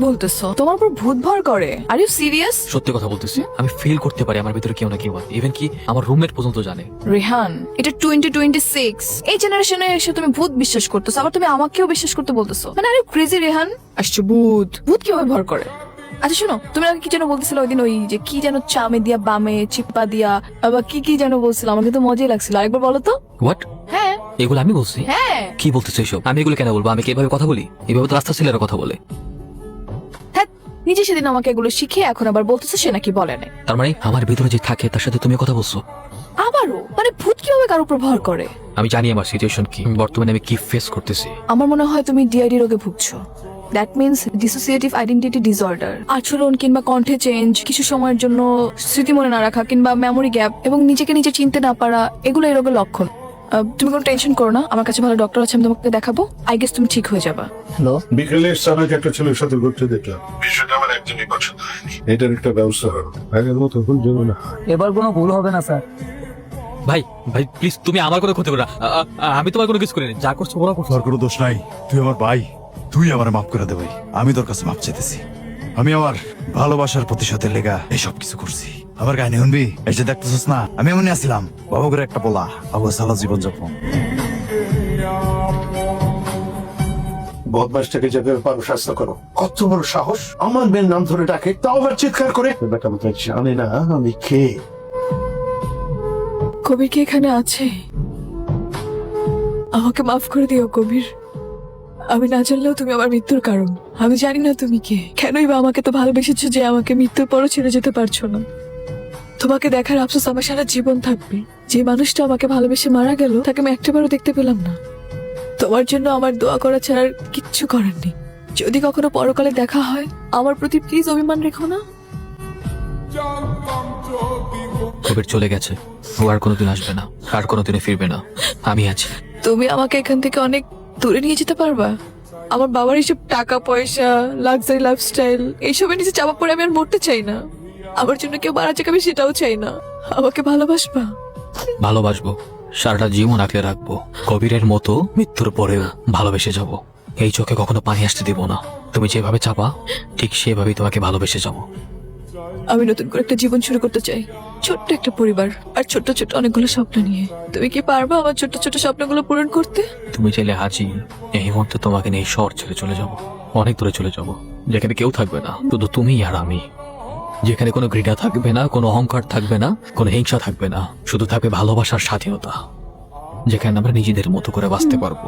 বলতেছো? তোমার উপর ভূত ভর করে? Are you serious? সত্যি কথা বলতেছি, আমি ফিল করতে পারি আমার ভিতরে কেউ না কেউ আছে। ইভেন কি আমার রুমমেট পর্যন্ত জানে। রেহান, এটা 2026, এই জেনারেশনে এসে তুমি ভূত বিশ্বাস করতেছো, আবার তুমি আমাকেও বিশ্বাস করতে বলতেছো। মানে আরে ক্রেজি রেহান। আসছে ভূত। ভূত কিভাবে ভর করে? আচ্ছা শোনো, তুমি আগে কি যেন বলতেছিলে ওই দিন, ওই যে কি যেন চামে দিয়া বামে চিপ্পা দিয়া আবার কি কি যেন বলছিল, আমাকে তো মজাই লাগছিল। আরেকবার বলো তো। হোয়াট? হ্যাঁ এগুলো আমি বলছি? হ্যাঁ কি বলতেছো এসব? আমি এগুলো কেন বলবো? আমি কি এভাবে কথা বলি? এভাবে তো রাস্তা ছেলেরা কথা বলে। হ্যাঁ, নিজে সেদিন আমাকে এগুলো শিখে এখন আবার বলতেছো সে নাকি বলে নাই। তার মানে আমার ভিতরে যে থাকে তার সাথে তুমি কথা বলছো? আবারও মানে ভূত কিভাবে কার উপর ভর করে? আমি জানি আমার সিচুয়েশন কি, বর্তমানে আমি কি ফেস করতেছি। আমার মনে হয় তুমি ডিআইডি রোগে ভুগছো। That means dissociative identity disorder. আচরণ কিংবা কণ্ঠে চেঞ্জ, কিছু সময়ের জন্য স্মৃতি মনে না রাখা কিংবা মেমোরি গ্যাপ এবং নিজেকে নিজে চিনতে না পারা, এগুলো এই রোগের লক্ষণ। তুমি কোনো টেনশন করো না, আমার কাছে ভালো ডক্টর আছে, আমি তোমাকে দেখাবো। আই গেস তুমি ঠিক হয়ে যাবা। হ্যালো, বিকেলে সানাকে একটা ছেলের সাথে ঘুরতে দেখলাম। বিষয়টা আমার একদমই পছন্দ হয়নি। এটার একটা ব্যবস্থা করো, আগের মতো ভুল যেন না হয়। এবার কোনো ভুল হবে না স্যার। ভাই ভাই প্লিজ, তুমি আমার কোনো ক্ষতি করো না। আমি তোমার কোনো কিছু করিনি, যা করছো ওরা করছো। তোর কোনো দোষ নাই, তুই আমার ভাই, তুই আমার মাফ করে দে ভাই। আমি তোর কাছে মাফ চাইতেছি। আমি আমার ভালোবাসার প্রতিশোধের লেগা এইসব কিছু করছি। আমার কাহিনী শুনবি? এই যে দেখতেছিস না, আমি এমনি আসছিলাম বাবু করে একটা পোলা, বাবু সালা জীবন যাপন। বদমাসটাকে যেভাবে পারো শাস্তি করো। কত বড় সাহস, আমার মেয়ের নাম ধরে ডাকে, তাও আবার চিৎকার করে। বেটা আমাকে জানে না আমি কে। কবির কি এখানে আছে? আমাকে মাফ করে দিও কবির। আমি না জানলেও তুমি আমার মৃত্যুর কারণ। আমি জানি না তুমি কে, কেনই বা আমাকে তো ভালোবেসেছো যে আমাকে মৃত্যুর পরও ছেড়ে যেতে পারছো না। তোমাকে দেখার আফসোস আমার সারা জীবন থাকবে। যে মানুষটা আমাকে ভালোবেসে মারা গেল তাকে আমি একটাবারও দেখতে পেলাম না। তোমার জন্য আমার দোয়া করা ছাড়া আর কিচ্ছু করার নেই। যদি কখনো পরকালে দেখা হয়, আমার প্রতি প্লিজ অভিমান রেখো না। কবির চলে গেছে, ও আর কোনোদিন আসবে না, আর কোনোদিনে ফিরবে না। আমি আছি। তুমি আমাকে এখান থেকে অনেক দূরে নিয়ে যেতে পারবা? আমার বাবার এইসব টাকা পয়সা, লাক্সারি লাইফস্টাইল, এইসবের নিচে চাপা পড়ে আমি আর মরতে চাই না। আমার জন্য কেউ মারা যাক, আমি সেটাও চাই না। আমাকে ভালোবাসবা? ভালোবাসবো, সারাটা জীবন আঁকলে রাখবো। কবিরের মতো মৃত্যুর পরেও ভালোবেসে যাব। এই চোখে কখনো পানি আসতে দিব না। তুমি যেভাবে চাপা, ঠিক সেভাবেই তোমাকে ভালোবেসে যাব। আমি নতুন করে একটা জীবন শুরু করতে চাই, ছোট্ট একটা পরিবার আর ছোট্ট ছোট্ট অনেকগুলো স্বপ্ন নিয়ে। তুমি কি পারবা আমার ছোট্ট ছোট্ট স্বপ্নগুলো পূরণ করতে? তুমি চাইলে হাজি এই মুহূর্তে তোমাকে নিয়ে শহর ছেড়ে চলে যাব, অনেক দূরে চলে যাব, যেখানে কেউ থাকবে না, শুধু তুমি আর আমি। যেখানে কোনো ঘৃণা থাকবে না, কোনো অহংকার থাকবে না, কোনো হিংসা থাকবে না, শুধু থাকবে ভালোবাসার স্বাধীনতা, যেখানে আমরা নিজেদের মতো করে বাঁচতে পারবো।